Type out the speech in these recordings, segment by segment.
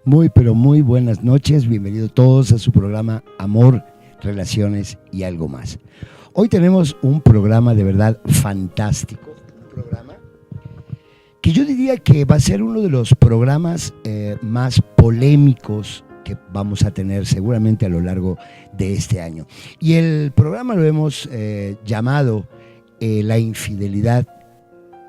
Muy, pero muy buenas noches. Bienvenidos todos a su programa Amor, Relaciones y algo más. Hoy tenemos un programa de verdad fantástico. Un programa que yo diría que va a ser uno de los programas más polémicos que vamos a tener seguramente a lo largo de este año. Y el programa lo hemos llamado La infidelidad,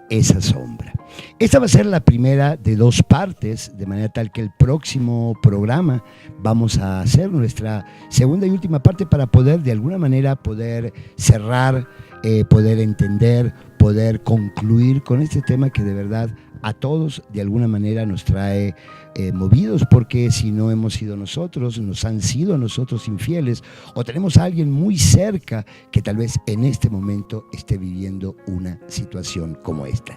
esa sombra. Esta va a ser la primera de dos partes, de manera tal que el próximo programa vamos a hacer nuestra segunda y última parte para poder de alguna manera poder cerrar, poder entender, poder concluir con este tema que de verdad a todos de alguna manera nos trae movidos, porque si no hemos sido nosotros, nos han sido nosotros infieles, o tenemos a alguien muy cerca que tal vez en este momento esté viviendo una situación como esta.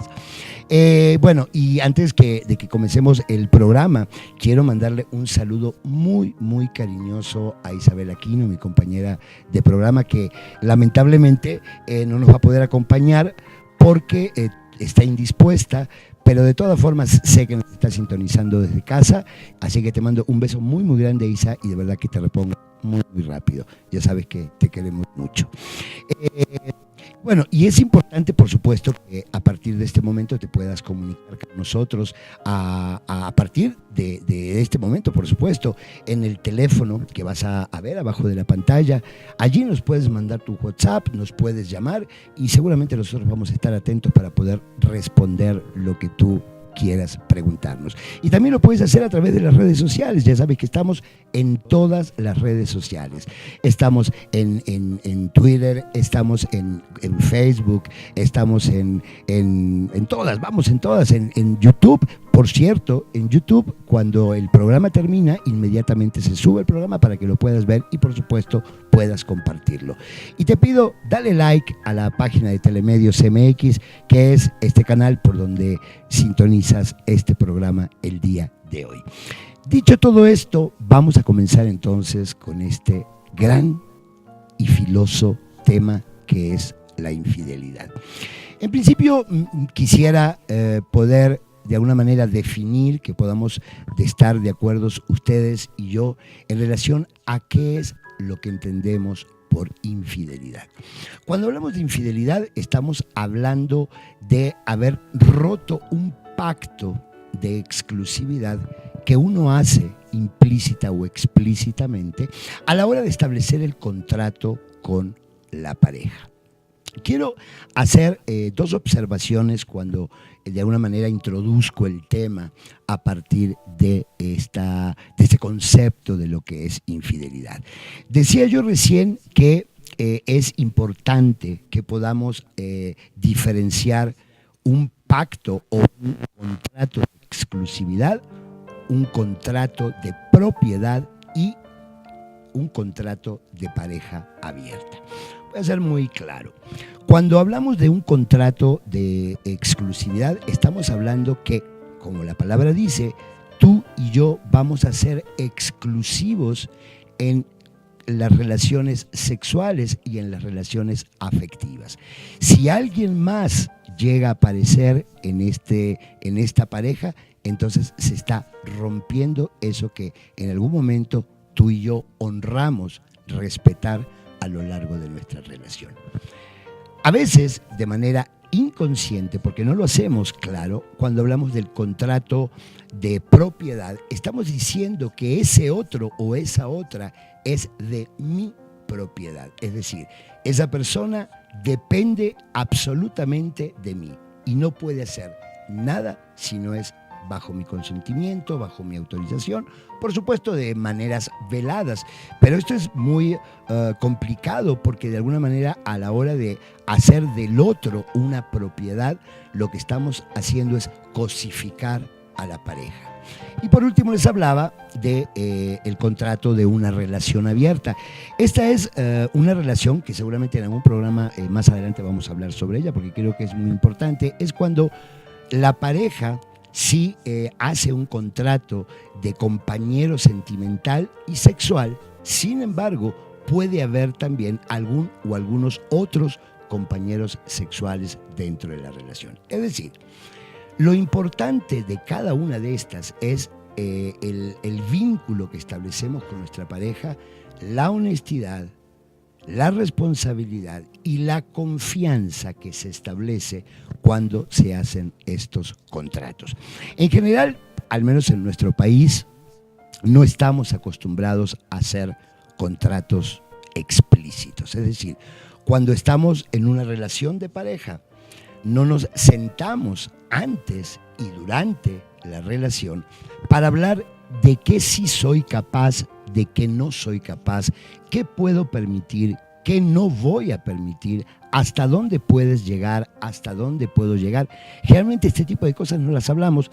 Bueno, y antes de que comencemos el programa, quiero mandarle un saludo muy, muy cariñoso a Isabel Aquino, mi compañera de programa, que lamentablemente no nos va a poder acompañar porque está indispuesta, pero de todas formas sé que nos está sintonizando desde casa, así que te mando un beso muy, muy grande, Isa, y de verdad que te repongo muy, muy rápido. Ya sabes que te queremos mucho. Bueno, y es importante, por supuesto, que a partir de este momento te puedas comunicar con nosotros a partir de este momento, por supuesto, en el teléfono que vas a ver abajo de la pantalla. Allí nos puedes mandar tu WhatsApp, nos puedes llamar y seguramente nosotros vamos a estar atentos para poder responder lo que tú quieras preguntarnos. Y también lo puedes hacer a través de las redes sociales. Ya sabes que estamos en todas las redes sociales. Estamos en Twitter, estamos en Facebook, estamos en todas, vamos en todas, en YouTube. Por cierto, en YouTube, cuando el programa termina, inmediatamente se sube el programa para que lo puedas ver y, por supuesto, puedas compartirlo. Y te pido, dale like a la página de Telemedios MX, que es este canal por donde sintonizas este programa el día de hoy. Dicho todo esto, vamos a comenzar entonces con este gran y filoso tema que es la infidelidad. En principio, quisiera poder de alguna manera definir, que podamos estar de acuerdo ustedes y yo en relación a qué es lo que entendemos por infidelidad. Cuando hablamos de infidelidad estamos hablando de haber roto un pacto de exclusividad que uno hace implícita o explícitamente a la hora de establecer el contrato con la pareja. Quiero hacer dos observaciones cuando de alguna manera introduzco el tema a partir de este concepto de lo que es infidelidad. Decía yo recién que es importante que podamos diferenciar un pacto o un contrato de exclusividad, un contrato de propiedad y un contrato de pareja abierta. Voy a ser muy claro. Cuando hablamos de un contrato de exclusividad, estamos hablando que, como la palabra dice, tú y yo vamos a ser exclusivos en las relaciones sexuales y en las relaciones afectivas. Si alguien más llega a aparecer en esta pareja, entonces se está rompiendo eso que en algún momento tú y yo honramos respetar a lo largo de nuestra relación. A veces, de manera inconsciente, porque no lo hacemos claro, cuando hablamos del contrato de propiedad, estamos diciendo que ese otro o esa otra es de mi propiedad. Es decir, esa persona depende absolutamente de mí y no puede hacer nada si no es bajo mi consentimiento, bajo mi autorización, por supuesto de maneras veladas, pero esto es muy complicado porque de alguna manera a la hora de hacer del otro una propiedad, lo que estamos haciendo es cosificar a la pareja. Y por último les hablaba de el contrato de una relación abierta. Esta es una relación que seguramente en algún programa más adelante vamos a hablar sobre ella porque creo que es muy importante. Es cuando la pareja sí hace un contrato de compañero sentimental y sexual, sin embargo, puede haber también algún o algunos otros compañeros sexuales dentro de la relación. Es decir, lo importante de cada una de estas es el vínculo que establecemos con nuestra pareja, la honestidad, la responsabilidad y la confianza que se establece cuando se hacen estos contratos. En general, al menos en nuestro país, no estamos acostumbrados a hacer contratos explícitos. Es decir, cuando estamos en una relación de pareja, no nos sentamos antes y durante la relación para hablar de qué sí soy capaz, de qué no soy capaz, qué puedo permitir, qué no voy a permitir, hasta dónde puedes llegar, hasta dónde puedo llegar. Generalmente este tipo de cosas no las hablamos.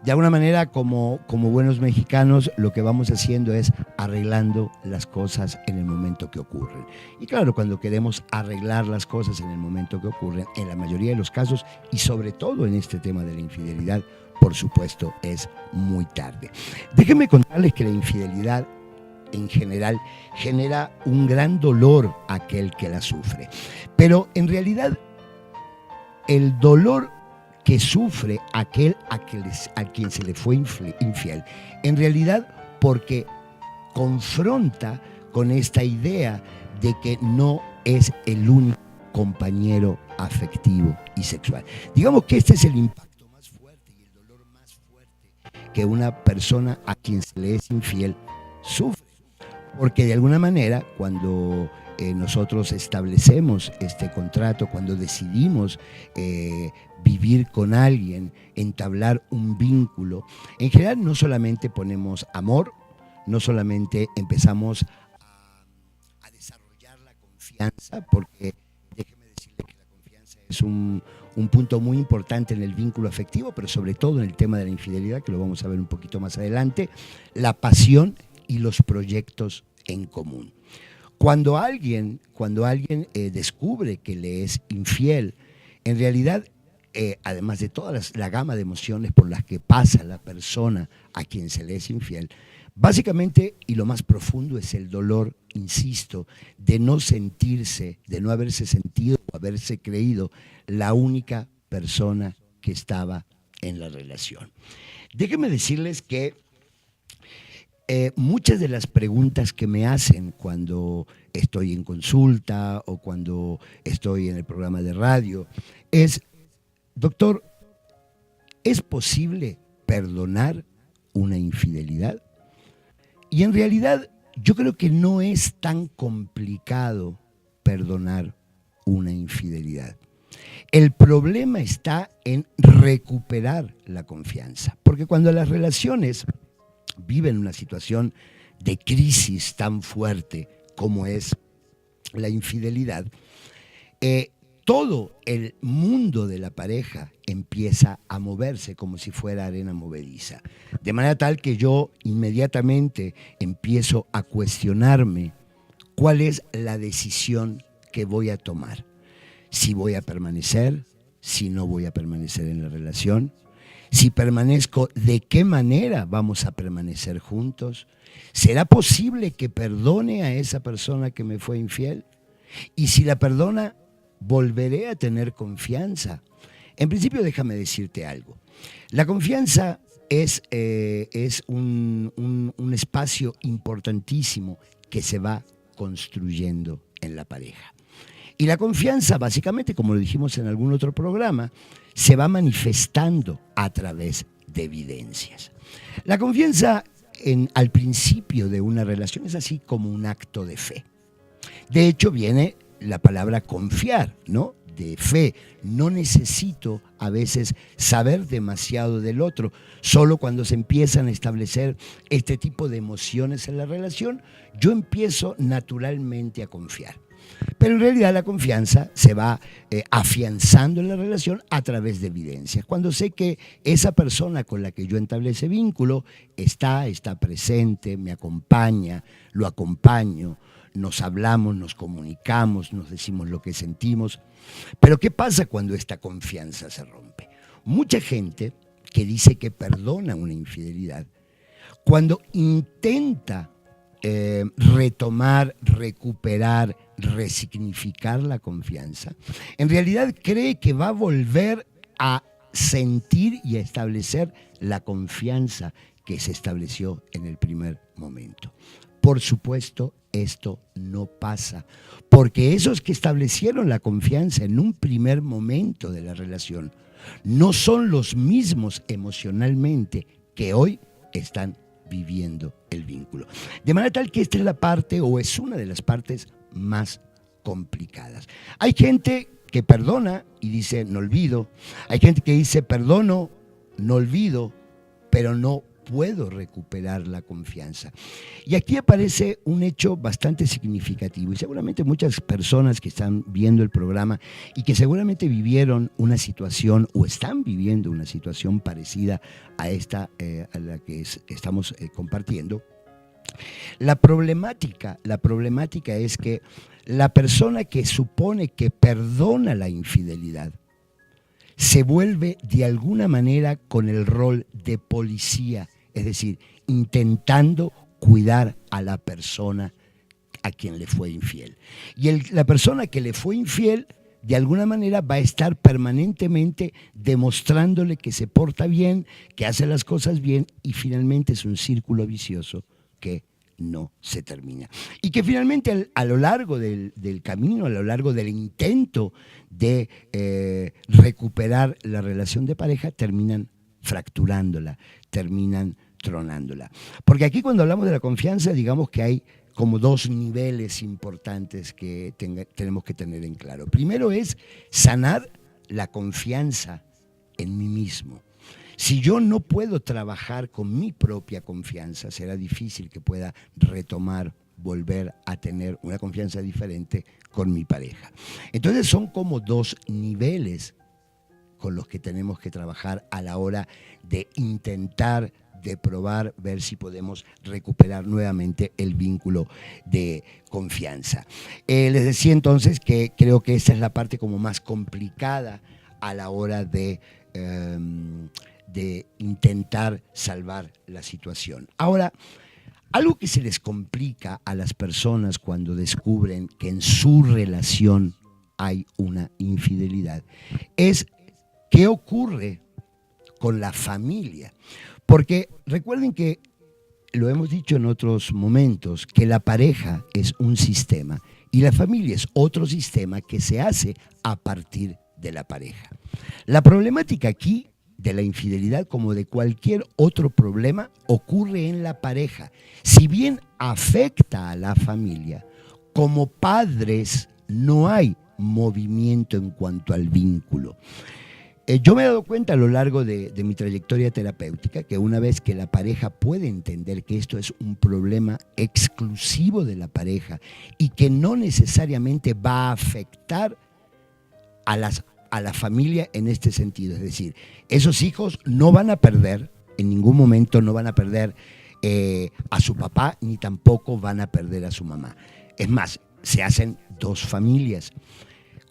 De alguna manera, como buenos mexicanos, lo que vamos haciendo es arreglando las cosas en el momento que ocurren. Y claro, cuando queremos arreglar las cosas en el momento que ocurren, en la mayoría de los casos, y sobre todo en este tema de la infidelidad, por supuesto, es muy tarde. Déjenme contarles que la infidelidad, en general, genera un gran dolor a aquel que la sufre. Pero en realidad, el dolor que sufre aquel a quien se le fue infiel, en realidad porque confronta con esta idea de que no es el único compañero afectivo y sexual. Digamos que este es el impacto más fuerte y el dolor más fuerte que una persona a quien se le es infiel sufre. Porque de alguna manera, cuando nosotros establecemos este contrato, cuando decidimos vivir con alguien, entablar un vínculo, en general no solamente ponemos amor, no solamente empezamos a desarrollar la confianza, porque déjeme decirle que la confianza es un punto muy importante en el vínculo afectivo, pero sobre todo en el tema de la infidelidad, que lo vamos a ver un poquito más adelante, la pasión y los proyectos en común. Cuando alguien descubre que le es infiel, en realidad, además de toda la gama de emociones por las que pasa la persona a quien se le es infiel, básicamente y lo más profundo es el dolor, insisto, de no sentirse, de no haberse sentido o haberse creído la única persona que estaba en la relación. Déjenme decirles que muchas de las preguntas que me hacen cuando estoy en consulta o cuando estoy en el programa de radio es: doctor, ¿es posible perdonar una infidelidad? Y en realidad yo creo que no es tan complicado perdonar una infidelidad. El problema está en recuperar la confianza, porque cuando las relaciones viven una situación de crisis tan fuerte como es la infidelidad, todo el mundo de la pareja empieza a moverse como si fuera arena movediza. De manera tal que yo inmediatamente empiezo a cuestionarme cuál es la decisión que voy a tomar. Si voy a permanecer, si no voy a permanecer en la relación. Si permanezco, ¿de qué manera vamos a permanecer juntos? ¿Será posible que perdone a esa persona que me fue infiel? Y si la perdona, ¿volveré a tener confianza? En principio, déjame decirte algo. La confianza es un espacio importantísimo que se va construyendo en la pareja. Y la confianza, básicamente, como lo dijimos en algún otro programa, se va manifestando a través de evidencias. La confianza al principio de una relación es así como un acto de fe. De hecho, viene la palabra confiar, ¿no? De fe. No necesito a veces saber demasiado del otro. Solo cuando se empiezan a establecer este tipo de emociones en la relación, yo empiezo naturalmente a confiar. Pero en realidad la confianza se va afianzando en la relación a través de evidencias. Cuando sé que esa persona con la que yo establece vínculo está presente, me acompaña, lo acompaño, nos hablamos, nos comunicamos, nos decimos lo que sentimos. Pero ¿qué pasa cuando esta confianza se rompe? Mucha gente que dice que perdona una infidelidad, cuando intenta retomar, recuperar, resignificar la confianza, en realidad cree que va a volver a sentir y a establecer la confianza que se estableció en el primer momento. Por supuesto, esto no pasa, porque esos que establecieron la confianza en un primer momento de la relación no son los mismos emocionalmente que hoy están viviendo el vínculo. De manera tal que esta es la parte, o es una de las partes más complicadas. Hay gente que perdona y dice no olvido, hay gente que dice perdono, no olvido, pero no puedo recuperar la confianza. Y aquí aparece un hecho bastante significativo, y seguramente muchas personas que están viendo el programa y que seguramente vivieron una situación o están viviendo una situación parecida a esta a la que estamos compartiendo. La problemática es que la persona que supone que perdona la infidelidad se vuelve de alguna manera con el rol de policía, es decir, intentando cuidar a la persona a quien le fue infiel. Y la persona que le fue infiel, de alguna manera va a estar permanentemente demostrándole que se porta bien, que hace las cosas bien, y finalmente es un círculo vicioso que no se termina. Y que finalmente a lo largo del camino, a lo largo del intento de recuperar la relación de pareja, terminan fracturándola, terminan tronándola. Porque aquí cuando hablamos de la confianza, digamos que hay como dos niveles importantes que tenemos que tener en claro. Primero es sanar la confianza en mí mismo. Si yo no puedo trabajar con mi propia confianza, será difícil que pueda retomar, volver a tener una confianza diferente con mi pareja. Entonces son como dos niveles con los que tenemos que trabajar a la hora de intentar, de probar, ver si podemos recuperar nuevamente el vínculo de confianza. Les decía entonces que creo que esta es la parte como más complicada a la hora de intentar salvar la situación. Ahora, algo que se les complica a las personas cuando descubren que en su relación hay una infidelidad es qué ocurre con la familia. Porque recuerden que, lo hemos dicho en otros momentos, que la pareja es un sistema y la familia es otro sistema que se hace a partir de la pareja. La problemática aquí de la infidelidad, como de cualquier otro problema, ocurre en la pareja. Si bien afecta a la familia, como padres no hay movimiento en cuanto al vínculo. Yo me he dado cuenta a lo largo de mi trayectoria terapéutica que una vez que la pareja puede entender que esto es un problema exclusivo de la pareja y que no necesariamente va a afectar a la familia en este sentido, es decir, esos hijos no van a perder, en ningún momento no van a perder a su papá ni tampoco van a perder a su mamá. Es más, se hacen dos familias.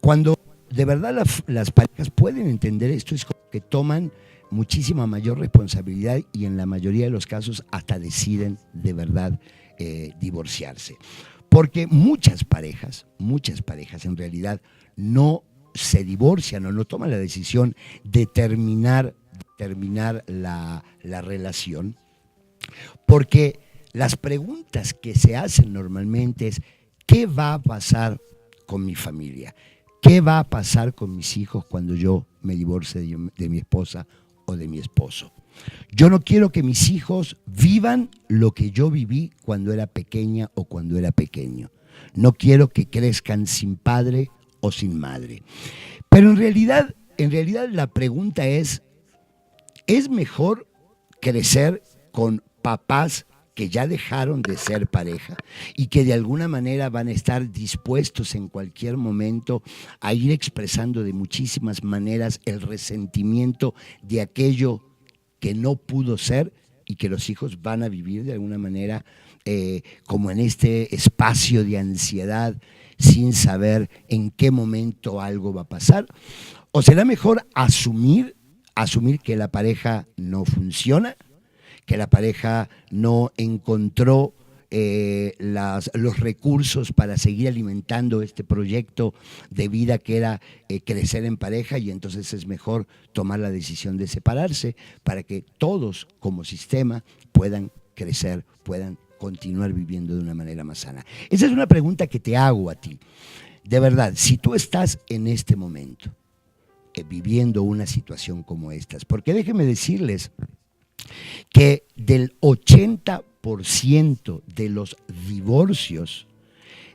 Cuando de verdad las parejas pueden entender esto, es como que toman muchísima mayor responsabilidad y en la mayoría de los casos hasta deciden de verdad divorciarse. Porque muchas parejas en realidad no se divorcian o no toman la decisión de terminar la relación, porque las preguntas que se hacen normalmente es ¿qué va a pasar con mi familia? ¿Qué va a pasar con mis hijos cuando yo me divorcie de mi esposa o de mi esposo? Yo no quiero que mis hijos vivan lo que yo viví cuando era pequeña o cuando era pequeño. No quiero que crezcan sin padre o sin madre. Pero en realidad la pregunta ¿es mejor crecer con papás que ya dejaron de ser pareja y que de alguna manera van a estar dispuestos en cualquier momento a ir expresando de muchísimas maneras el resentimiento de aquello que no pudo ser y que los hijos van a vivir de alguna manera como en este espacio de ansiedad sin saber en qué momento algo va a pasar? ¿O será mejor asumir que la pareja no funciona, que la pareja no encontró los recursos para seguir alimentando este proyecto de vida que era crecer en pareja, y entonces es mejor tomar la decisión de separarse para que todos como sistema puedan crecer, puedan continuar viviendo de una manera más sana. Esa es una pregunta que te hago a ti. De verdad, si tú estás en este momento viviendo una situación como estas, porque déjenme decirles que del 80% de los divorcios,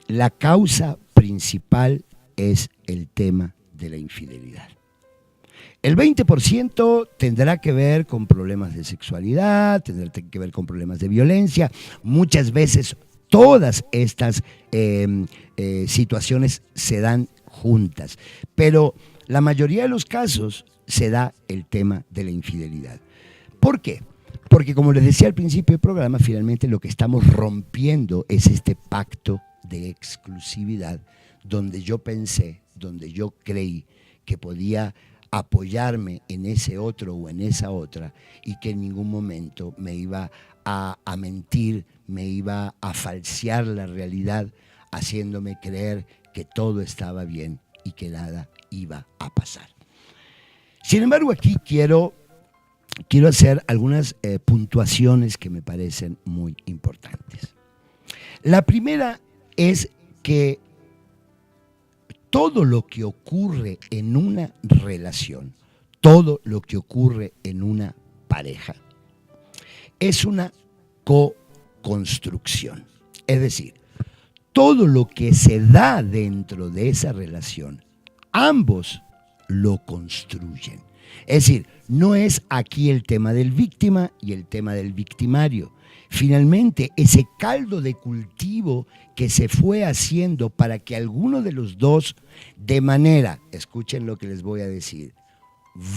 la causa principal es el tema de la infidelidad. El 20% tendrá que ver con problemas de sexualidad, tendrá que ver con problemas de violencia. Muchas veces todas estas situaciones se dan juntas, pero la mayoría de los casos se da el tema de la infidelidad. ¿Por qué? Porque como les decía al principio del programa, finalmente lo que estamos rompiendo es este pacto de exclusividad donde yo pensé, donde yo creí que podía apoyarme en ese otro o en esa otra y que en ningún momento me iba a mentir, me iba a falsear la realidad, haciéndome creer que todo estaba bien y que nada iba a pasar. Sin embargo, aquí quiero hacer algunas puntuaciones que me parecen muy importantes. La primera es que todo lo que ocurre en una relación, todo lo que ocurre en una pareja, es una co-construcción. Es decir, todo lo que se da dentro de esa relación, ambos lo construyen. Es decir, no es aquí el tema del víctima y el tema del victimario. Finalmente, ese caldo de cultivo que se fue haciendo para que alguno de los dos, de manera, escuchen lo que les voy a decir,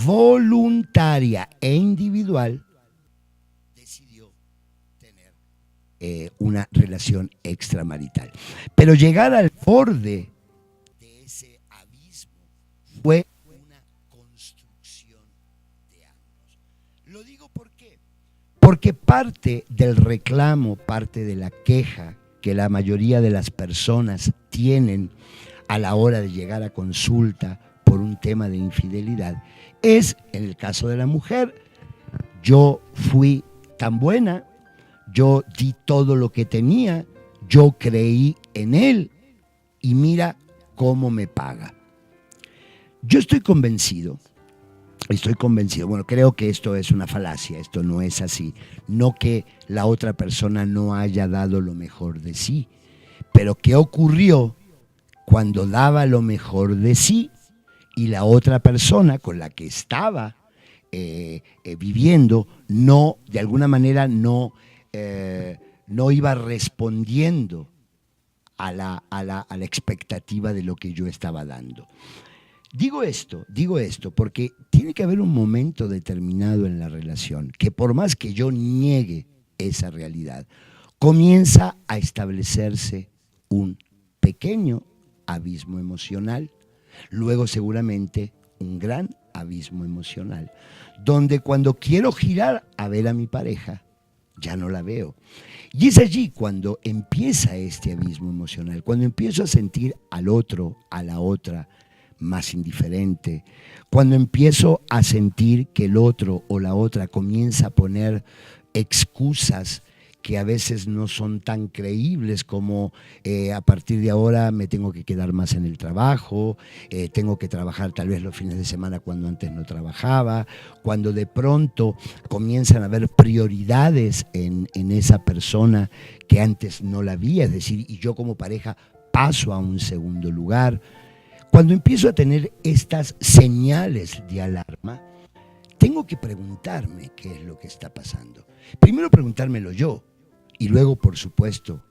voluntaria e individual, decidió tener una relación extramarital. Pero llegar al borde de ese abismo fue una construcción de ambos. Lo digo ¿por qué? Porque parte del reclamo, parte de la queja que la mayoría de las personas tienen a la hora de llegar a consulta por un tema de infidelidad es, en el caso de la mujer, yo fui tan buena, yo di todo lo que tenía, yo creí en él y mira cómo me paga. Yo estoy convencido, bueno, creo que esto es una falacia, esto no es así, no que la otra persona no haya dado lo mejor de sí, pero ¿qué ocurrió cuando daba lo mejor de sí y la otra persona con la que estaba viviendo no, de alguna manera no iba respondiendo a la expectativa de lo que yo estaba dando? Digo esto porque tiene que haber un momento determinado en la relación que, por más que yo niegue esa realidad, comienza a establecerse un pequeño abismo emocional, luego seguramente un gran abismo emocional, donde cuando quiero girar a ver a mi pareja, ya no la veo. Y es allí cuando empieza este abismo emocional, cuando empiezo a sentir al otro, a la otra, más indiferente, cuando empiezo a sentir que el otro o la otra comienza a poner excusas que a veces no son tan creíbles como a partir de ahora me tengo que quedar más en el trabajo, tengo que trabajar tal vez los fines de semana cuando antes no trabajaba, cuando de pronto comienzan a haber prioridades en esa persona que antes no la había, es decir, y yo como pareja paso a un segundo lugar. Cuando empiezo a tener estas señales de alarma, tengo que preguntarme qué es lo que está pasando. Primero preguntármelo yo y luego, por supuesto,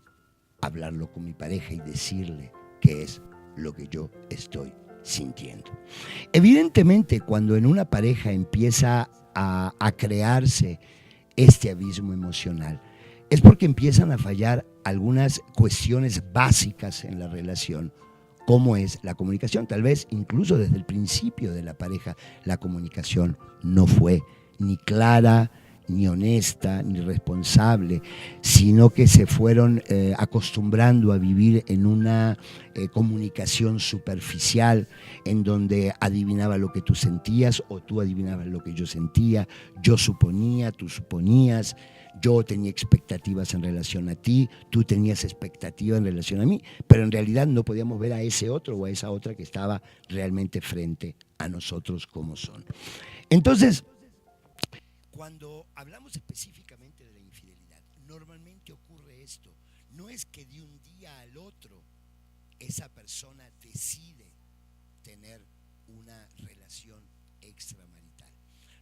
hablarlo con mi pareja y decirle qué es lo que yo estoy sintiendo. Evidentemente, cuando en una pareja empieza a crearse este abismo emocional, es porque empiezan a fallar algunas cuestiones básicas en la relación, como es la comunicación. Tal vez incluso desde el principio de la pareja la comunicación no fue ni clara, ni honesta, ni responsable, sino que se fueron acostumbrando a vivir en una comunicación superficial, en donde adivinaba lo que tú sentías o tú adivinabas lo que yo sentía, yo suponía, tú suponías, yo tenía expectativas en relación a ti, tú tenías expectativas en relación a mí, pero en realidad no podíamos ver a ese otro o a esa otra que estaba realmente frente a nosotros como son. Entonces, cuando hablamos específicamente de la infidelidad, normalmente ocurre esto. No es que de un día al otro esa persona decide tener una relación extramarital.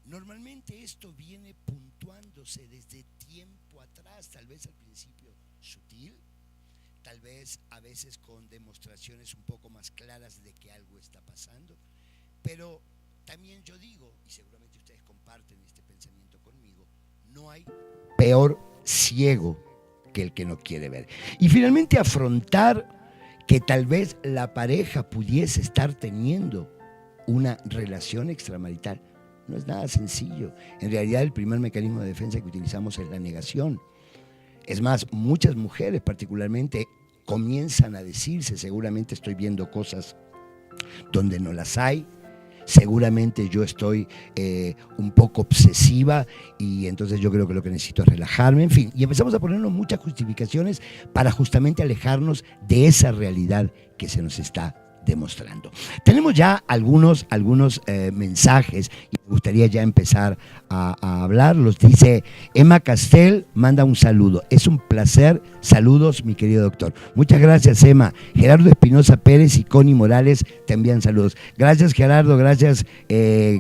Normalmente esto viene puntuándose desde tiempo atrás, tal vez al principio sutil, tal vez a veces con demostraciones un poco más claras de que algo está pasando, pero también yo digo, y seguramente ustedes comparten este pensamiento conmigo, no hay peor ciego que el que no quiere ver. Y finalmente afrontar que tal vez la pareja pudiese estar teniendo una relación extramarital no es nada sencillo. En realidad el primer mecanismo de defensa que utilizamos es la negación. Es más, muchas mujeres particularmente comienzan a decirse, seguramente estoy viendo cosas donde no las hay, seguramente yo estoy un poco obsesiva y entonces yo creo que lo que necesito es relajarme, en fin, y empezamos a ponernos muchas justificaciones para justamente alejarnos de esa realidad que se nos está demostrando. Tenemos ya algunos mensajes y me gustaría ya empezar a hablarlos. Dice Emma Castel, manda un saludo. Es un placer. Saludos, mi querido doctor. Muchas gracias, Emma. Gerardo Espinosa Pérez y Connie Morales te envían saludos. Gracias, Gerardo. Gracias,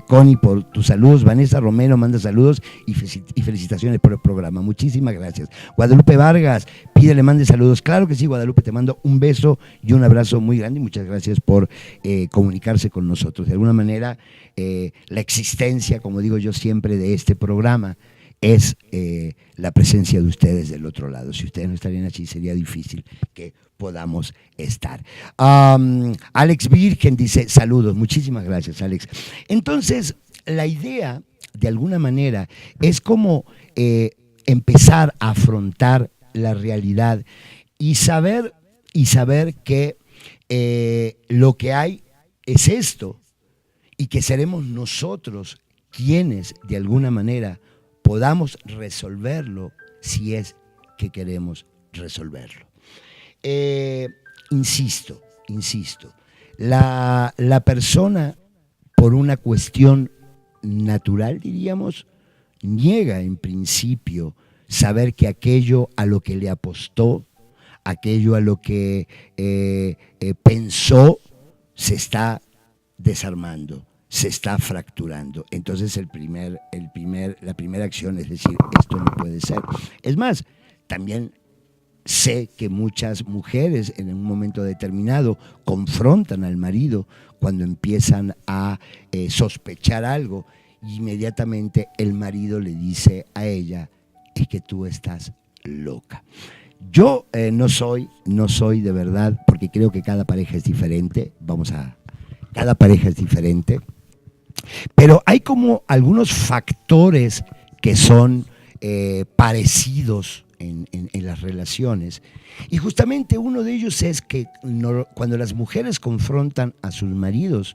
Connie, por tus saludos. Vanessa Romero manda saludos y felicitaciones por el programa. Muchísimas gracias. Guadalupe Vargas pide, le mande saludos. Claro que sí, Guadalupe, te mando un beso y un abrazo muy grande y muchas gracias por comunicarse con nosotros. De alguna manera, la existencia, como digo yo siempre, de este programa es la presencia de ustedes del otro lado. Si ustedes no estarían así, sería difícil que podamos estar. Alex Virgen dice, saludos. Muchísimas gracias, Alex. Entonces, la idea, de alguna manera, es como empezar a afrontar la realidad y saber que lo que hay es esto y que seremos nosotros quienes de alguna manera podamos resolverlo si es que queremos resolverlo. Insisto, la persona por una cuestión natural, diríamos, niega en principio saber que aquello a lo que le apostó, aquello a lo que pensó, se está desarmando, se está fracturando. Entonces la primera acción es decir, esto no puede ser. Es más, también sé que muchas mujeres en un momento determinado confrontan al marido cuando empiezan a sospechar algo, y inmediatamente el marido le dice a ella, es que tú estás loca. Yo no soy de verdad, porque creo que cada pareja es diferente, cada pareja es diferente, pero hay como algunos factores que son parecidos en las relaciones, y justamente uno de ellos es que cuando las mujeres confrontan a sus maridos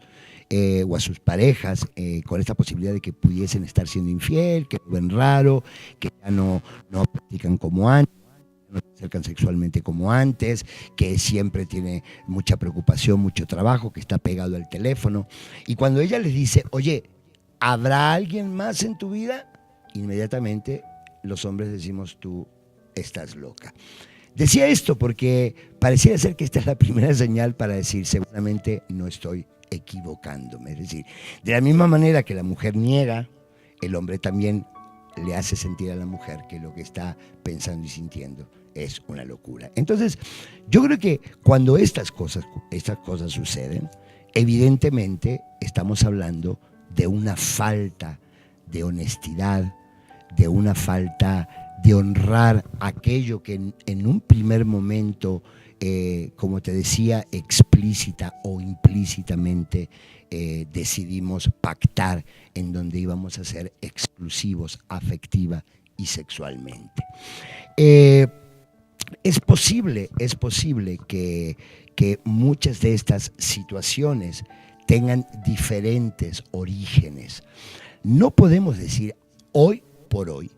o a sus parejas con esta posibilidad de que pudiesen estar siendo infiel, que lo ven raro, que ya no practican como antes, no se acercan sexualmente como antes, que siempre tiene mucha preocupación, mucho trabajo, que está pegado al teléfono. Y cuando ella les dice, oye, ¿habrá alguien más en tu vida? Inmediatamente los hombres decimos, tú estás loca. Decía esto porque pareciera ser que esta es la primera señal para decir, seguramente no estoy equivocándome. Es decir, de la misma manera que la mujer niega, el hombre también le hace sentir a la mujer que lo que está pensando y sintiendo es una locura. Entonces, yo creo que cuando estas cosas suceden, evidentemente estamos hablando de una falta de honestidad, de una falta de honrar aquello que en un primer momento como te decía, explícita o implícitamente, decidimos pactar en donde íbamos a ser exclusivos afectiva y sexualmente. Es posible que muchas de estas situaciones tengan diferentes orígenes. No podemos decir hoy por hoy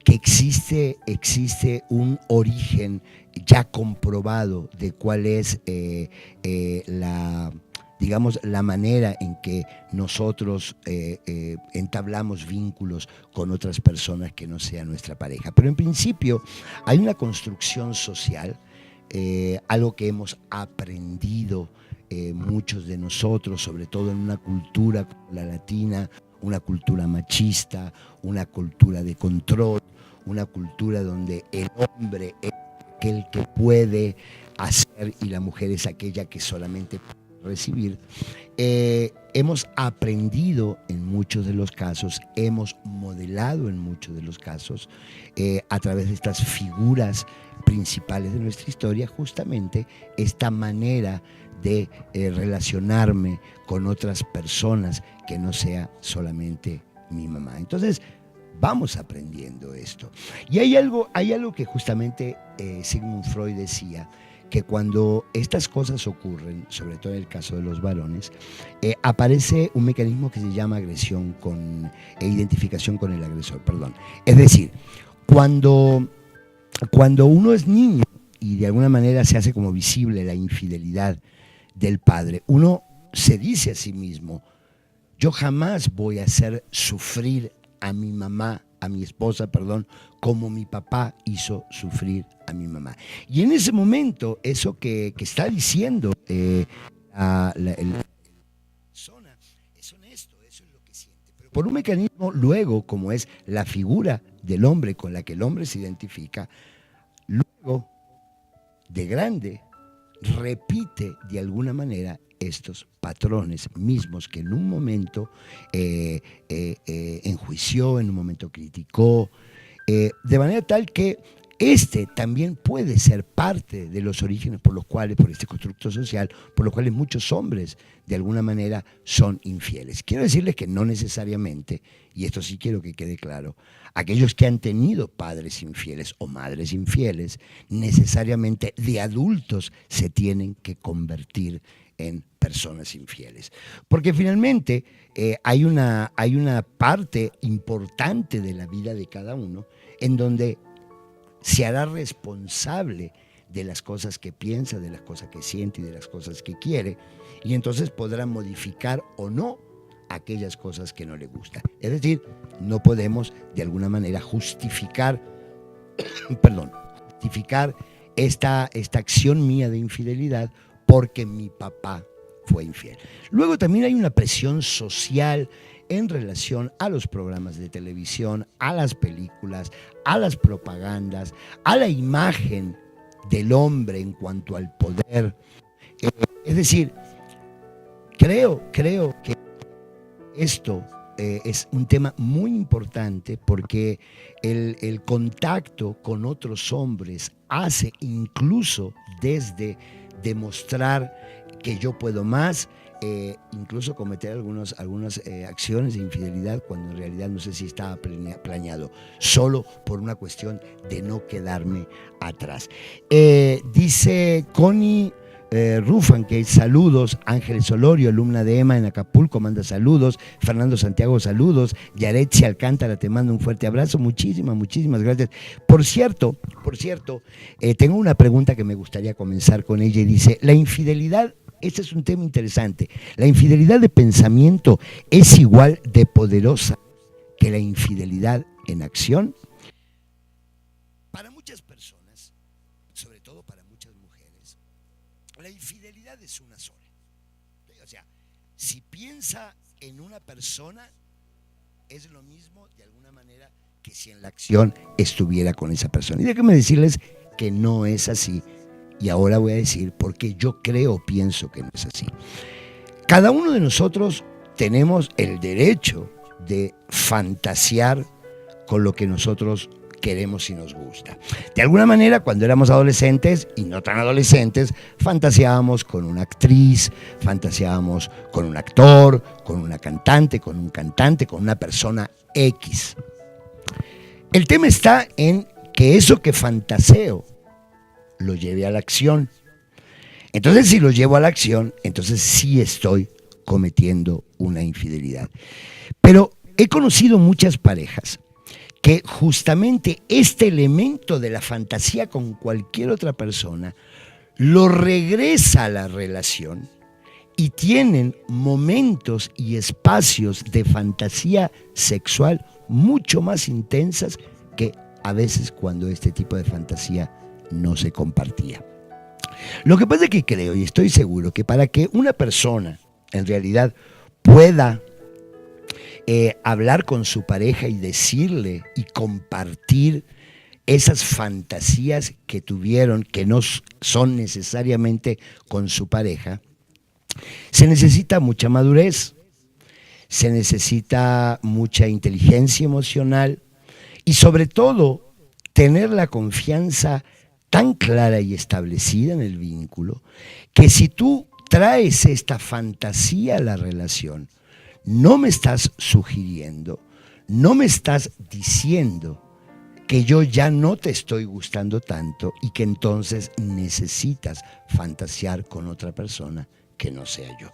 que existe un origen ya comprobado de cuál es la manera en que nosotros entablamos vínculos con otras personas que no sean nuestra pareja. Pero en principio hay una construcción social, algo que hemos aprendido muchos de nosotros, sobre todo en una cultura como la latina, una cultura machista, una cultura de control, una cultura donde el hombre es aquel que puede hacer y la mujer es aquella que solamente puede recibir. Hemos aprendido en muchos de los casos, hemos modelado en muchos de los casos, a través de estas figuras principales de nuestra historia, justamente esta manera de relacionarme con otras personas que no sea solamente mi mamá. Entonces, vamos aprendiendo esto. Y hay algo que justamente Sigmund Freud decía, que cuando estas cosas ocurren, sobre todo en el caso de los varones, aparece un mecanismo que se llama agresión identificación con el agresor, perdón. Es decir, cuando uno es niño y de alguna manera se hace como visible la infidelidad del padre, uno se dice a sí mismo: yo jamás voy a hacer sufrir a mi mamá, a mi esposa, perdón, como mi papá hizo sufrir a mi mamá. Y en ese momento, eso que está diciendo la persona es honesto, eso es lo que siente. Pero por un mecanismo luego, como es la figura del hombre con la que el hombre se identifica, luego, de grande, repite de alguna manera estos patrones mismos que en un momento enjuició, en un momento criticó, de manera tal que también puede ser parte de los orígenes por este constructo social, por los cuales muchos hombres de alguna manera son infieles. Quiero decirles que no necesariamente, y esto sí quiero que quede claro, aquellos que han tenido padres infieles o madres infieles, necesariamente de adultos se tienen que convertir en personas infieles. Porque finalmente hay una parte importante de la vida de cada uno en donde se hará responsable de las cosas que piensa, de las cosas que siente y de las cosas que quiere, y entonces podrá modificar o no aquellas cosas que no le gustan. Es decir, no podemos de alguna manera justificar esta acción mía de infidelidad porque mi papá fue infiel. Luego también hay una presión social en relación a los programas de televisión, a las películas, a las propagandas, a la imagen del hombre en cuanto al poder. Es decir, creo que esto es un tema muy importante porque el contacto con otros hombres hace incluso desde demostrar que yo puedo más, incluso cometer algunas acciones de infidelidad cuando en realidad no sé si estaba planeado, solo por una cuestión de no quedarme atrás. Dice Connie Rufan, que saludos. Ángeles Olorio, alumna de EMA en Acapulco, manda saludos. Fernando Santiago, saludos. Yaretsi Alcántara, te mando un fuerte abrazo. Muchísimas gracias. Por cierto, tengo una pregunta que me gustaría comenzar con ella y dice: la infidelidad, este es un tema interesante, ¿la infidelidad de pensamiento es igual de poderosa que la infidelidad en acción? Para muchas personas, sobre todo para muchas mujeres, la infidelidad es una sola. O sea, si piensa en una persona, es lo mismo de alguna manera que si en la acción estuviera con esa persona. Y déjenme decirles que no es así. Y ahora voy a decir por qué yo pienso que no es así. Cada uno de nosotros tenemos el derecho de fantasear con lo que nosotros queremos y nos gusta. De alguna manera, cuando éramos adolescentes y no tan adolescentes, fantaseábamos con una actriz, fantaseábamos con un actor, con una cantante, con un cantante, con una persona X. El tema está en que eso que fantaseo lo lleve a la acción. Entonces, si lo llevo a la acción, entonces sí estoy cometiendo una infidelidad. Pero he conocido muchas parejas que justamente este elemento de la fantasía con cualquier otra persona lo regresa a la relación y tienen momentos y espacios de fantasía sexual mucho más intensas que a veces cuando este tipo de fantasía no se compartía. Lo que pasa es que creo y estoy seguro que para que una persona en realidad pueda hablar con su pareja y decirle y compartir esas fantasías que tuvieron, que no son necesariamente con su pareja, se necesita mucha madurez, se necesita mucha inteligencia emocional y sobre todo tener la confianza tan clara y establecida en el vínculo que si tú traes esta fantasía a la relación, no me estás sugiriendo, no me estás diciendo que yo ya no te estoy gustando tanto y que entonces necesitas fantasear con otra persona que no sea yo.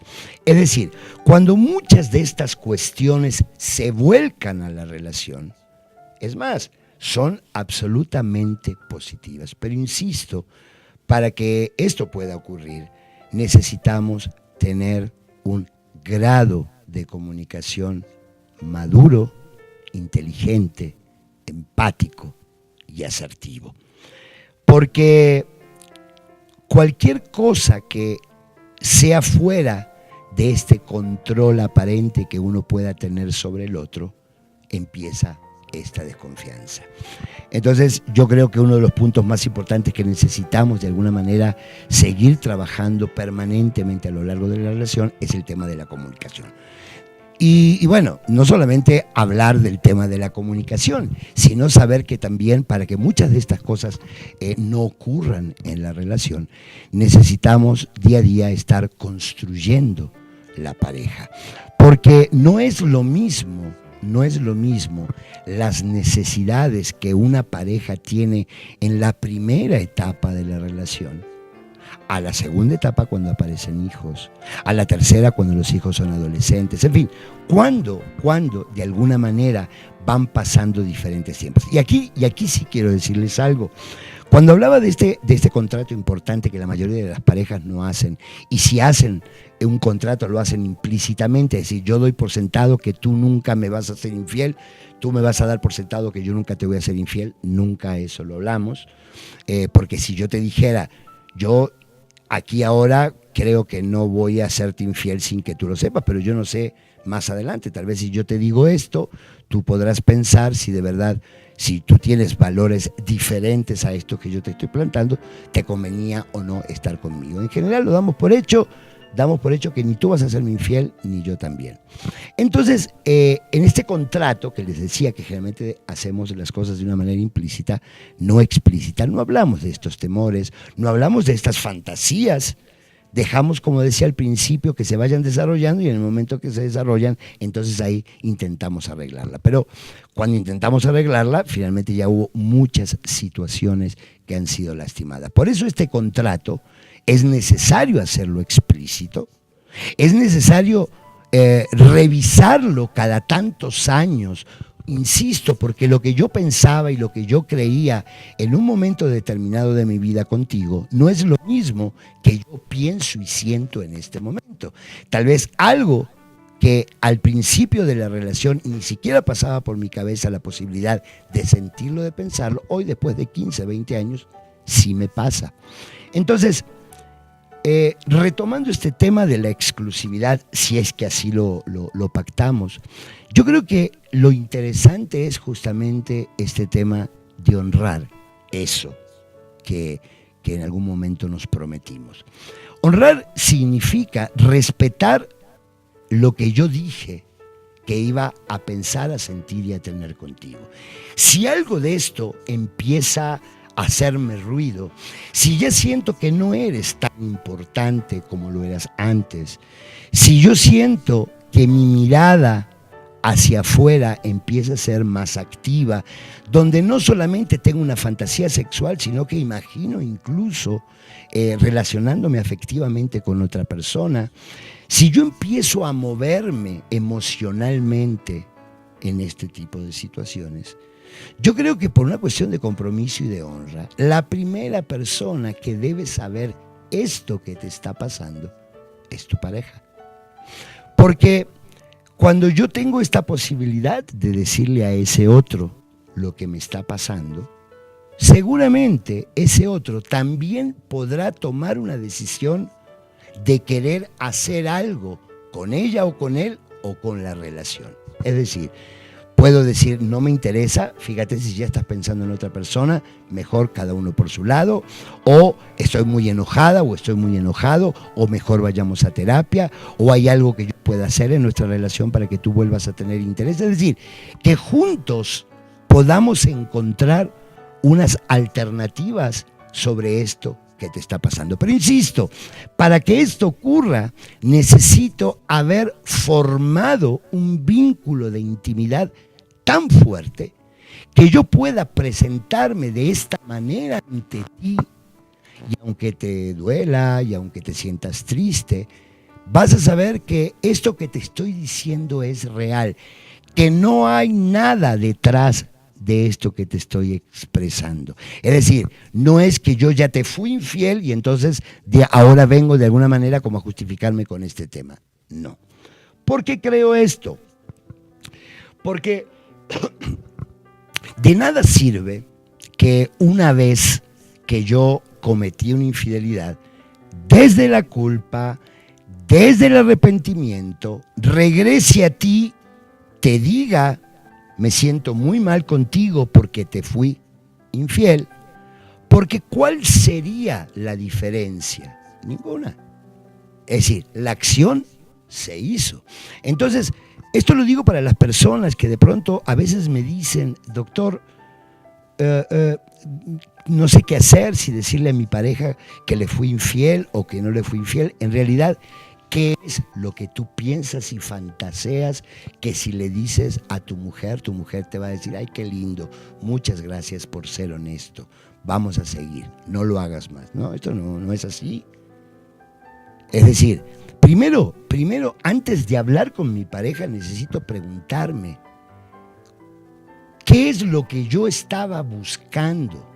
Es decir, cuando muchas de estas cuestiones se vuelcan a la relación, es más, son absolutamente positivas. Pero insisto, para que esto pueda ocurrir, necesitamos tener un grado de comunicación maduro, inteligente, empático y asertivo. Porque cualquier cosa que sea fuera de este control aparente que uno pueda tener sobre el otro, empieza esta desconfianza. Entonces yo creo que uno de los puntos más importantes que necesitamos de alguna manera seguir trabajando permanentemente a lo largo de la relación es el tema de la comunicación. Y bueno, no solamente hablar del tema de la comunicación, sino saber que también para que muchas de estas cosas no ocurran en la relación, necesitamos día a día estar construyendo la pareja. Porque no es lo mismo las necesidades que una pareja tiene en la primera etapa de la relación, a la segunda etapa cuando aparecen hijos, a la tercera cuando los hijos son adolescentes, en fin, cuando de alguna manera van pasando diferentes tiempos. Y aquí sí quiero decirles algo. Cuando hablaba de este contrato importante que la mayoría de las parejas no hacen, y si hacen un contrato lo hacen implícitamente, es decir, yo doy por sentado que tú nunca me vas a ser infiel, tú me vas a dar por sentado que yo nunca te voy a ser infiel, nunca eso lo hablamos, porque si yo te dijera, yo aquí ahora creo que no voy a serte infiel sin que tú lo sepas, pero yo no sé más adelante, tal vez si yo te digo esto, tú podrás pensar si de verdad, si tú tienes valores diferentes a esto que yo te estoy plantando, te convenía o no estar conmigo. En general lo damos por hecho que ni tú vas a serme infiel, ni yo también. Entonces, en este contrato que les decía que generalmente hacemos las cosas de una manera implícita, no explícita, no hablamos de estos temores, no hablamos de estas fantasías, dejamos, como decía al principio, que se vayan desarrollando y en el momento que se desarrollan, entonces ahí intentamos arreglarla. Pero cuando intentamos arreglarla, finalmente ya hubo muchas situaciones que han sido lastimadas. Por eso este contrato es necesario hacerlo explícito, es necesario revisarlo cada tantos años, insisto, porque lo que yo pensaba y lo que yo creía en un momento determinado de mi vida contigo no es lo mismo que yo pienso y siento en este momento. Tal vez algo que al principio de la relación ni siquiera pasaba por mi cabeza la posibilidad de sentirlo, de pensarlo, hoy después de 15, 20 años, sí me pasa. Entonces, retomando este tema de la exclusividad, si es que así lo pactamos, yo creo que lo interesante es justamente este tema de honrar eso que en algún momento nos prometimos. Honrar significa respetar lo que yo dije que iba a pensar, a sentir y a tener contigo. Si algo de esto empieza a hacerme ruido, si ya siento que no eres tan importante como lo eras antes, si yo siento que mi mirada hacia afuera empieza a ser más activa, donde no solamente tengo una fantasía sexual, sino que imagino incluso relacionándome afectivamente con otra persona, si yo empiezo a moverme emocionalmente en este tipo de situaciones, yo creo que por una cuestión de compromiso y de honra, la primera persona que debe saber esto que te está pasando es tu pareja. Porque cuando yo tengo esta posibilidad de decirle a ese otro lo que me está pasando, seguramente ese otro también podrá tomar una decisión de querer hacer algo con ella o con él o con la relación. Es decir, puedo decir, no me interesa, fíjate si ya estás pensando en otra persona, mejor cada uno por su lado, o estoy muy enojada o estoy muy enojado, o mejor vayamos a terapia, o hay algo que yo pueda hacer en nuestra relación para que tú vuelvas a tener interés. Es decir, que juntos podamos encontrar unas alternativas sobre esto que te está pasando. Pero insisto, para que esto ocurra, necesito haber formado un vínculo de intimidad tan fuerte que yo pueda presentarme de esta manera ante ti, y aunque te duela y aunque te sientas triste, vas a saber que esto que te estoy diciendo es real, que no hay nada detrás de esto que te estoy expresando. Es decir, no es que yo ya te fui infiel y entonces ahora vengo de alguna manera como a justificarme con este tema. No. ¿Por qué creo esto? Porque de nada sirve que una vez que yo cometí una infidelidad, desde la culpa, desde el arrepentimiento, regrese a ti, te diga, me siento muy mal contigo porque te fui infiel, porque ¿cuál sería la diferencia? Ninguna. Es decir, la acción se hizo. Entonces, esto lo digo para las personas que de pronto a veces me dicen, doctor, no sé qué hacer, si decirle a mi pareja que le fui infiel o que no le fui infiel. En realidad, ¿qué es lo que tú piensas y fantaseas que si le dices a tu mujer te va a decir, ay, qué lindo, muchas gracias por ser honesto, vamos a seguir, no lo hagas más? No, esto no es así. Es decir, primero, antes de hablar con mi pareja, necesito preguntarme, ¿qué es lo que yo estaba buscando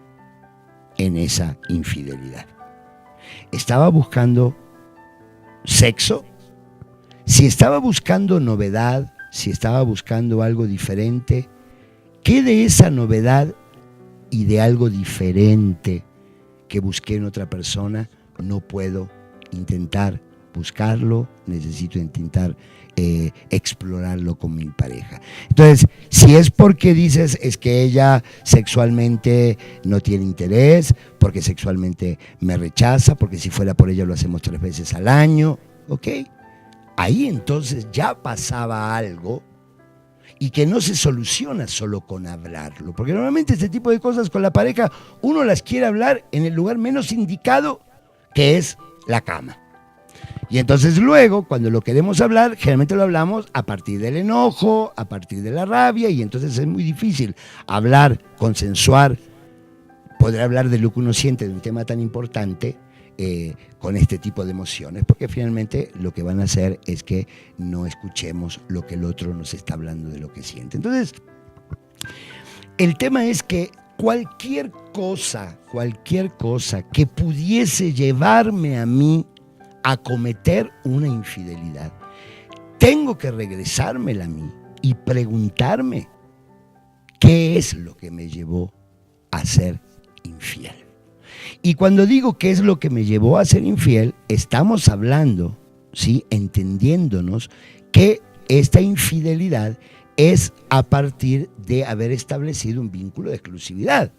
en esa infidelidad? ¿Estaba buscando sexo? Si estaba buscando novedad, si estaba buscando algo diferente, ¿qué de esa novedad y de algo diferente que busqué en otra persona no puedo intentar buscarlo? Necesito intentar explorarlo con mi pareja. Entonces, si es porque dices es que ella sexualmente no tiene interés, porque sexualmente me rechaza, porque si fuera por ella lo hacemos 3 veces al año, ¿ok? Ahí entonces ya pasaba algo y que no se soluciona solo con hablarlo, porque normalmente este tipo de cosas con la pareja uno las quiere hablar en el lugar menos indicado, que es la cama. Y entonces luego, cuando lo queremos hablar, generalmente lo hablamos a partir del enojo, a partir de la rabia, y entonces es muy difícil hablar, consensuar, poder hablar de lo que uno siente de un tema tan importante con este tipo de emociones, porque finalmente lo que van a hacer es que no escuchemos lo que el otro nos está hablando de lo que siente. Entonces, el tema es que cualquier cosa que pudiese llevarme a mí a cometer una infidelidad, tengo que regresármela a mí y preguntarme qué es lo que me llevó a ser infiel. Y cuando digo qué es lo que me llevó a ser infiel, estamos hablando, ¿sí?, entendiéndonos que esta infidelidad es a partir de haber establecido un vínculo de exclusividad.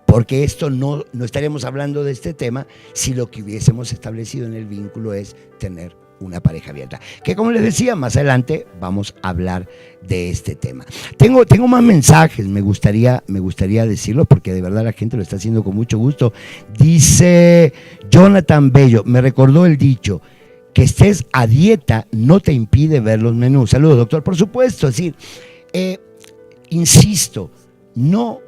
Porque esto no estaríamos hablando de este tema si lo que hubiésemos establecido en el vínculo es tener una pareja abierta. Que como les decía, más adelante vamos a hablar de este tema. Tengo más mensajes, me gustaría decirlo porque de verdad la gente lo está haciendo con mucho gusto. Dice Jonathan Bello, me recordó el dicho, que estés a dieta no te impide ver los menús. Saludos, doctor. Por supuesto, es decir, insisto, no,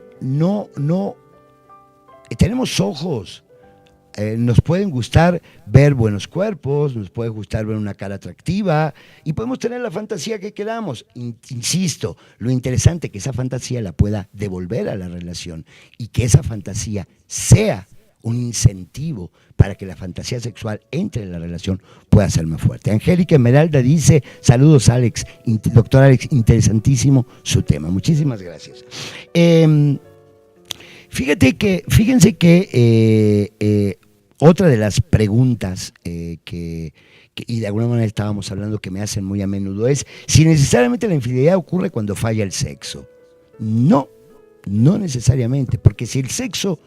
tenemos ojos. Nos pueden gustar ver buenos cuerpos, nos puede gustar ver una cara atractiva y podemos tener la fantasía que queramos. Insisto, lo interesante es que esa fantasía la pueda devolver a la relación y que esa fantasía sea un incentivo para que la fantasía sexual entre en la relación pueda ser más fuerte. Angélica Esmeralda dice, saludos Alex, doctor Alex, interesantísimo su tema. Muchísimas gracias. Fíjense que otra de las preguntas y de alguna manera estábamos hablando que me hacen muy a menudo es si necesariamente la infidelidad ocurre cuando falla el sexo. No necesariamente, porque si el sexo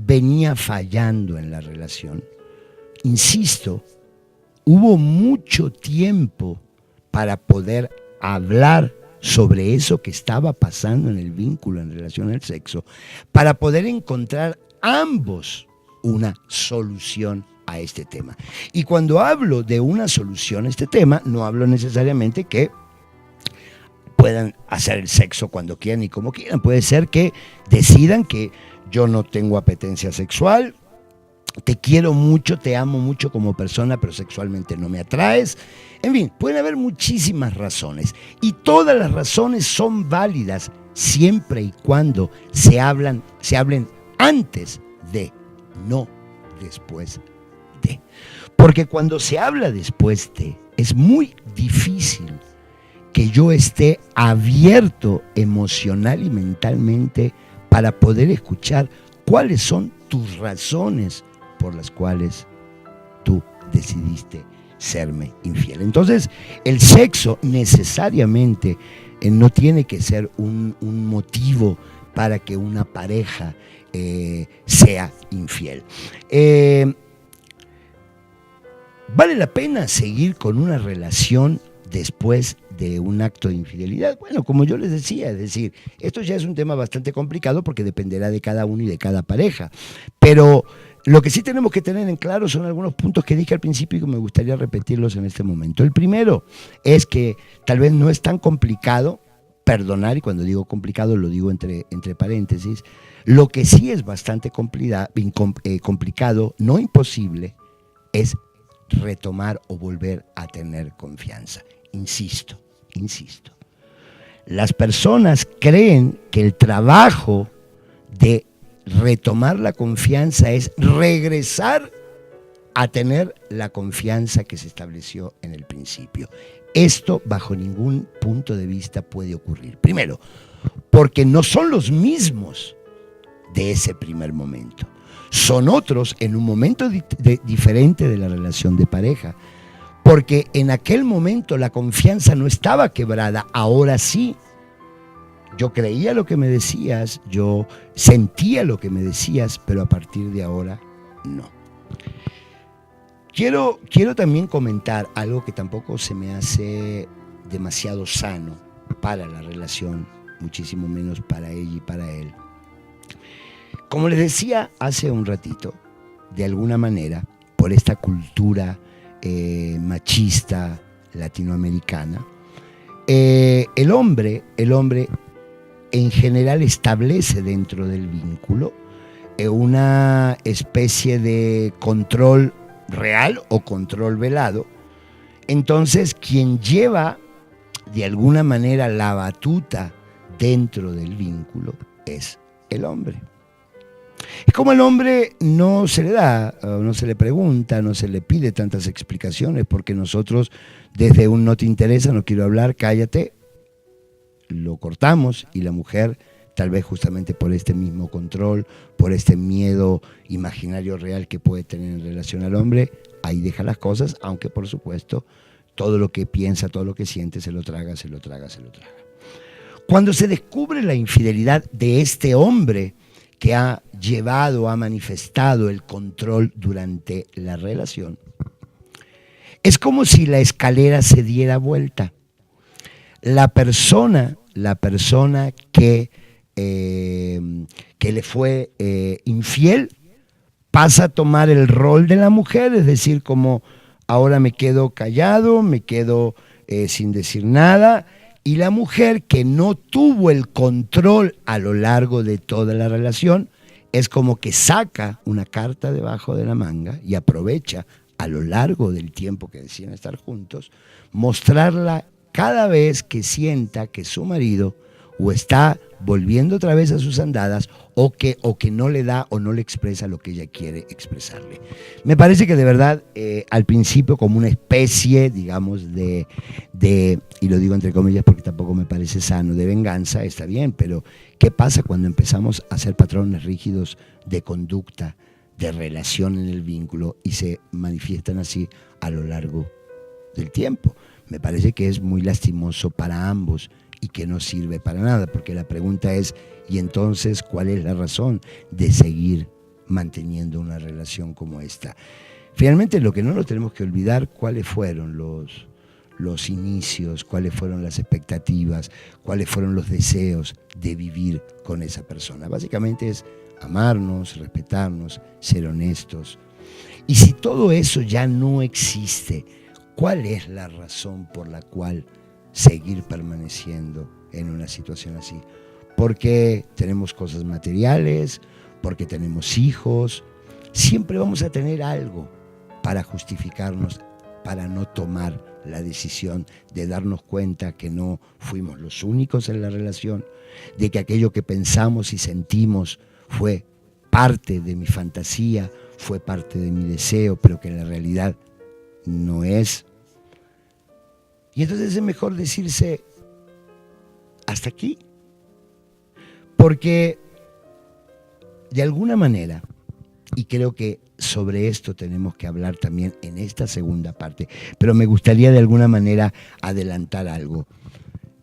venía fallando en la relación, insisto, hubo mucho tiempo para poder hablar sobre eso que estaba pasando en el vínculo en relación al sexo, para poder encontrar ambos una solución a este tema. Y cuando hablo de una solución a este tema, no hablo necesariamente que puedan hacer el sexo cuando quieran y como quieran. Puede ser que decidan que yo no tengo apetencia sexual, te quiero mucho, te amo mucho como persona, pero sexualmente no me atraes. En fin, pueden haber muchísimas razones y todas las razones son válidas siempre y cuando se hablen antes de, no después de. Porque cuando se habla después de, es muy difícil que yo esté abierto emocional y mentalmente para poder escuchar cuáles son tus razones por las cuales tú decidiste serme infiel. Entonces, el sexo necesariamente no tiene que ser un motivo para que una pareja sea infiel. ¿Vale la pena seguir con una relación después de un acto de infidelidad? Bueno, como yo les decía, es decir, esto ya es un tema bastante complicado porque dependerá de cada uno y de cada pareja, pero lo que sí tenemos que tener en claro son algunos puntos que dije al principio y que me gustaría repetirlos en este momento. El primero es que tal vez no es tan complicado perdonar, y cuando digo complicado lo digo entre paréntesis. Lo que sí es bastante complicado, no imposible, es retomar o volver a tener confianza. Insisto, las personas creen que el trabajo de retomar la confianza es regresar a tener la confianza que se estableció en el principio. Esto bajo ningún punto de vista puede ocurrir. Primero, porque no son los mismos de ese primer momento. Son otros en un momento diferente de la relación de pareja. Porque en aquel momento la confianza no estaba quebrada, ahora sí. Yo creía lo que me decías, yo sentía lo que me decías, pero a partir de ahora no. Quiero también comentar algo que tampoco se me hace demasiado sano para la relación, muchísimo menos para ella y para él. Como les decía hace un ratito, de alguna manera, por esta cultura machista latinoamericana, el hombre en general establece dentro del vínculo una especie de control real o control velado. Entonces, quien lleva de alguna manera la batuta dentro del vínculo es el hombre. Es como el hombre no se le da, no se le pregunta, no se le pide tantas explicaciones, porque nosotros desde un no te interesa, no quiero hablar, cállate, lo cortamos, y la mujer, tal vez justamente por este mismo control, por este miedo imaginario real que puede tener en relación al hombre, ahí deja las cosas, aunque por supuesto todo lo que piensa, todo lo que siente, se lo traga. Cuando se descubre la infidelidad de este hombre que ha manifestado el control durante la relación, Es como si la escalera se diera vuelta. La persona que le fue infiel pasa a tomar el rol de la mujer, es decir, como ahora me quedo callado, me quedo sin decir nada, y la mujer que no tuvo el control a lo largo de toda la relación, es como que saca una carta debajo de la manga y aprovecha a lo largo del tiempo que deciden estar juntos, mostrarla cada vez que sienta que su marido o está volviendo otra vez a sus andadas o que no le da o no le expresa lo que ella quiere expresarle. Me parece que de verdad al principio como una especie, digamos, de, y lo digo entre comillas porque tampoco me parece sano, de venganza, está bien, pero ¿qué pasa cuando empezamos a hacer patrones rígidos de conducta, de relación en el vínculo y se manifiestan así a lo largo del tiempo? Me parece que es muy lastimoso para ambos y que no sirve para nada, porque la pregunta es, ¿y entonces cuál es la razón de seguir manteniendo una relación como esta? Finalmente, lo que no nos tenemos que olvidar, cuáles fueron los inicios, cuáles fueron las expectativas, cuáles fueron los deseos de vivir con esa persona. Básicamente es amarnos, respetarnos, ser honestos. Y si todo eso ya no existe, ¿cuál es la razón por la cual seguir permaneciendo en una situación así? Porque tenemos cosas materiales, porque tenemos hijos, siempre vamos a tener algo para justificarnos, para no tomar la decisión de darnos cuenta que no fuimos los únicos en la relación, de que aquello que pensamos y sentimos fue parte de mi fantasía, fue parte de mi deseo, pero que en la realidad no es. Y entonces es mejor decirse, hasta aquí. Porque de alguna manera, y creo que sobre esto tenemos que hablar también en esta segunda parte, pero me gustaría de alguna manera adelantar algo.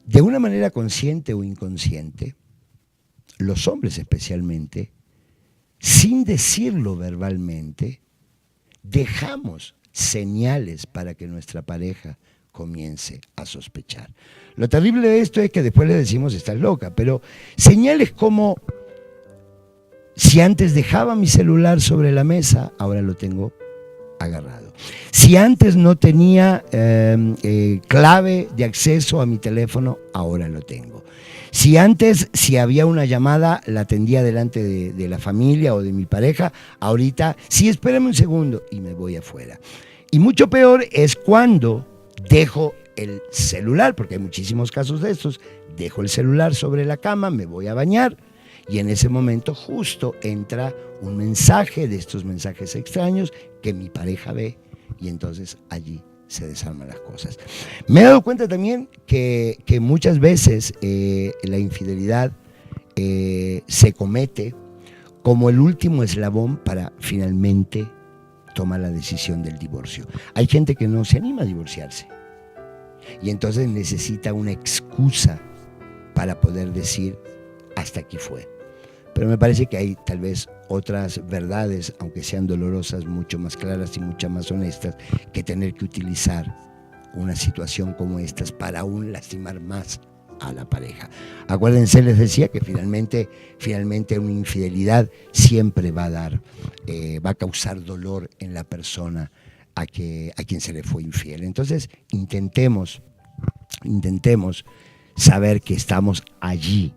De una manera consciente o inconsciente, los hombres especialmente, sin decirlo verbalmente, dejamos señales para que nuestra pareja comience a sospechar. Lo terrible de esto es que después le decimos estás loca, pero señales como si antes dejaba mi celular sobre la mesa, ahora lo tengo agarrado. Si antes no tenía clave de acceso a mi teléfono, ahora lo tengo. Si antes, si había una llamada, la atendía delante de la familia o de mi pareja, ahorita, sí, espérame un segundo y me voy afuera. Y mucho peor es cuando dejo el celular, porque hay muchísimos casos de estos, dejo el celular sobre la cama, me voy a bañar y en ese momento justo entra un mensaje de estos mensajes extraños que mi pareja ve y entonces allí se desarman las cosas. Me he dado cuenta también que muchas veces la infidelidad se comete como el último eslabón para finalmente tomar la decisión del divorcio. Hay gente que no se anima a divorciarse y entonces necesita una excusa para poder decir hasta aquí fue. Pero me parece que hay tal vez otras verdades, aunque sean dolorosas, mucho más claras y mucho más honestas, que tener que utilizar una situación como estas para aún lastimar más a la pareja. Acuérdense, les decía que finalmente una infidelidad siempre va a causar dolor en la persona a quien se le fue infiel. Entonces, intentemos saber que estamos allí,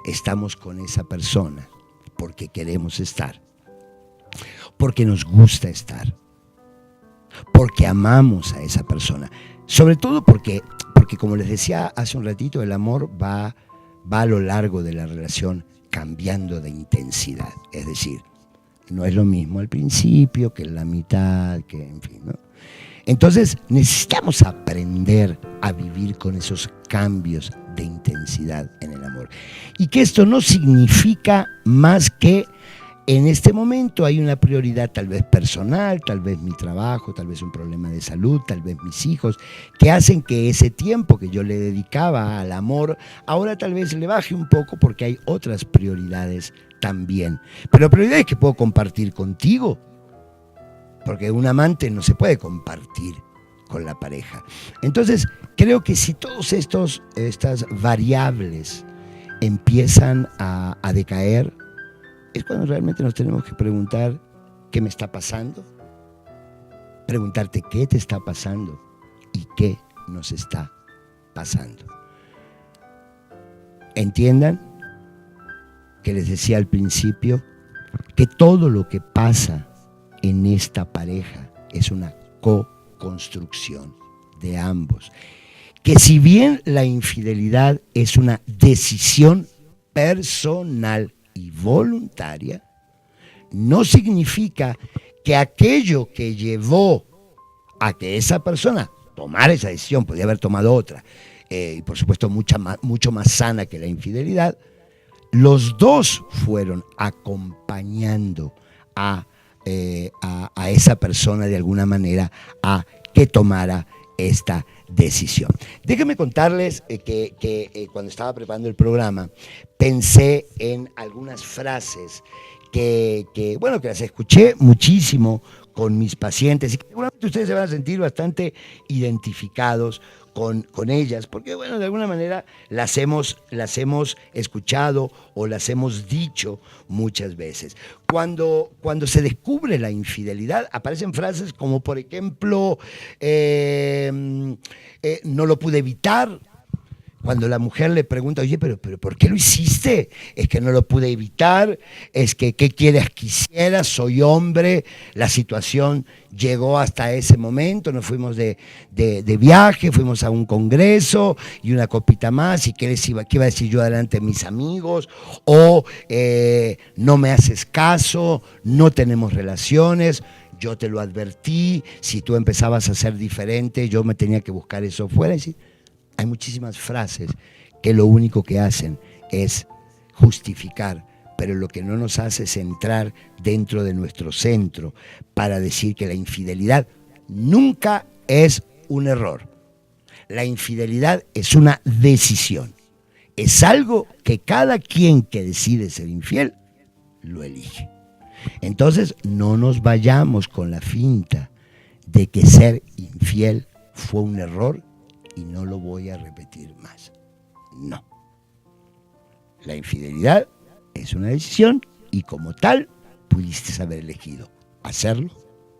estamos con esa persona porque queremos estar, porque nos gusta estar, porque amamos a esa persona, sobre todo porque como les decía hace un ratito, el amor va a lo largo de la relación cambiando de intensidad, es decir, no es lo mismo al principio que en la mitad, que en fin, ¿no? Entonces necesitamos aprender a vivir con esos cambios de intensidad en el amor. Y que esto no significa más que en este momento hay una prioridad tal vez personal, tal vez mi trabajo, tal vez un problema de salud, tal vez mis hijos, que hacen que ese tiempo que yo le dedicaba al amor, ahora tal vez le baje un poco porque hay otras prioridades también. Pero prioridades que puedo compartir contigo, porque un amante no se puede compartir con la pareja. Entonces, creo que si todas estas variables empiezan a decaer, es cuando realmente nos tenemos que preguntar qué me está pasando, preguntarte qué te está pasando y qué nos está pasando. Entiendan que les decía al principio que todo lo que pasa en esta pareja es una co-construcción de ambos. Que si bien la infidelidad es una decisión personal y voluntaria, no significa que aquello que llevó a que esa persona tomara esa decisión, podía haber tomado otra, y por supuesto mucho más sana que la infidelidad, los dos fueron acompañando a esa persona de alguna manera a que tomara esta decisión. Déjenme contarles que cuando estaba preparando el programa pensé en algunas frases que las escuché muchísimo con mis pacientes y que seguramente ustedes se van a sentir bastante identificados con ellas, porque de alguna manera las hemos escuchado o las hemos dicho muchas veces. Cuando se descubre la infidelidad, aparecen frases como, por ejemplo, no lo pude evitar. Cuando la mujer le pregunta, oye, pero ¿por qué lo hiciste? Es que no lo pude evitar, es que ¿qué quieres que hiciera? Soy hombre, la situación llegó hasta ese momento, nos fuimos de viaje, fuimos a un congreso y una copita más, y qué iba a decir yo delante de mis amigos, o no me haces caso, no tenemos relaciones. Yo te lo advertí, si tú empezabas a ser diferente, yo me tenía que buscar eso fuera. Es decir, hay muchísimas frases que lo único que hacen es justificar, pero lo que no nos hace es entrar dentro de nuestro centro para decir que la infidelidad nunca es un error. La infidelidad es una decisión. Es algo que cada quien que decide ser infiel lo elige. Entonces, no nos vayamos con la finta de que ser infiel fue un error y no lo voy a repetir más. No. La infidelidad es una decisión y como tal pudiste haber elegido hacerlo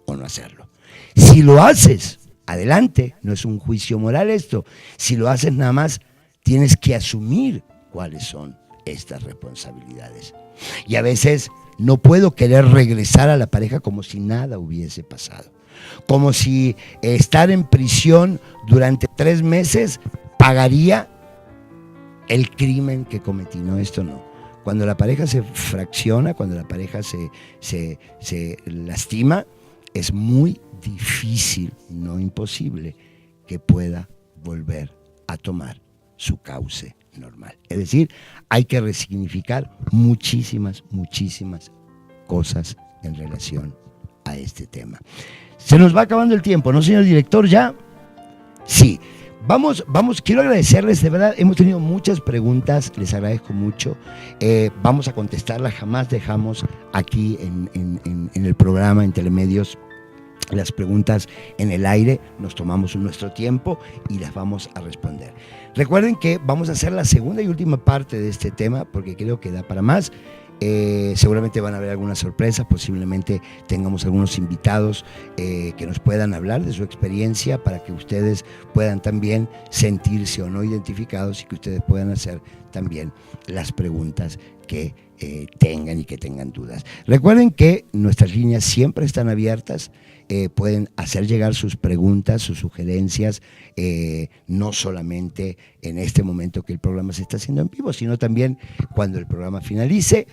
o no hacerlo. Si lo haces, adelante, no es un juicio moral esto. Si lo haces, nada más tienes que asumir cuáles son estas responsabilidades. Y a veces no puedo querer regresar a la pareja como si nada hubiese pasado. Como si estar en prisión durante 3 meses pagaría el crimen que cometí. No, esto no. Cuando la pareja se fracciona, cuando la pareja se lastima, es muy difícil, no imposible, que pueda volver a tomar su cauce normal. Es decir, hay que resignificar muchísimas cosas en relación a este tema. Se nos va acabando el tiempo, ¿no, señor director? ¿Ya? Sí. Vamos, quiero agradecerles, de verdad, hemos tenido muchas preguntas, les agradezco mucho. Vamos a contestarlas, jamás dejamos aquí en el programa, en Telemedios, las preguntas en el aire, nos tomamos nuestro tiempo y las vamos a responder. Recuerden que vamos a hacer la segunda y última parte de este tema porque creo que da para más. Seguramente van a haber algunas sorpresas, posiblemente tengamos algunos invitados que nos puedan hablar de su experiencia para que ustedes puedan también sentirse o no identificados y que ustedes puedan hacer también las preguntas que tengan y que tengan dudas. Recuerden que nuestras líneas siempre están abiertas, pueden hacer llegar sus preguntas, sus sugerencias, no solamente en este momento que el programa se está haciendo en vivo, sino también cuando el programa finalice.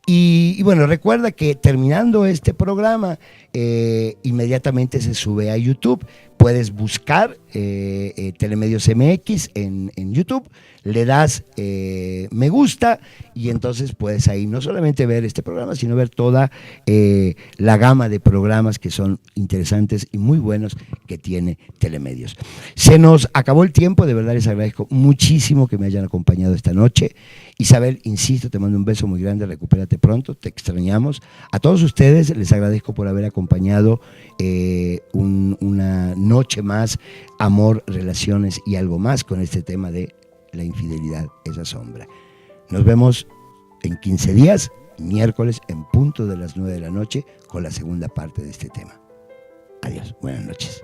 Y bueno, recuerda que terminando este programa, inmediatamente se sube a YouTube. Puedes buscar Telemedios MX en YouTube, le das me gusta y entonces puedes ahí no solamente ver este programa, sino ver toda la gama de programas que son interesantes y muy buenos que tiene Telemedios. Se nos acabó el tiempo, de verdad les agradezco muchísimo que me hayan acompañado esta noche. Isabel, insisto, te mando un beso muy grande, recupérate pronto, te extrañamos. A todos ustedes les agradezco por haber acompañado una noche más, amor, relaciones y algo más con este tema de la infidelidad, esa sombra. Nos vemos en 15 días, miércoles en punto de las 9 de la noche con la segunda parte de este tema. Adiós, buenas noches.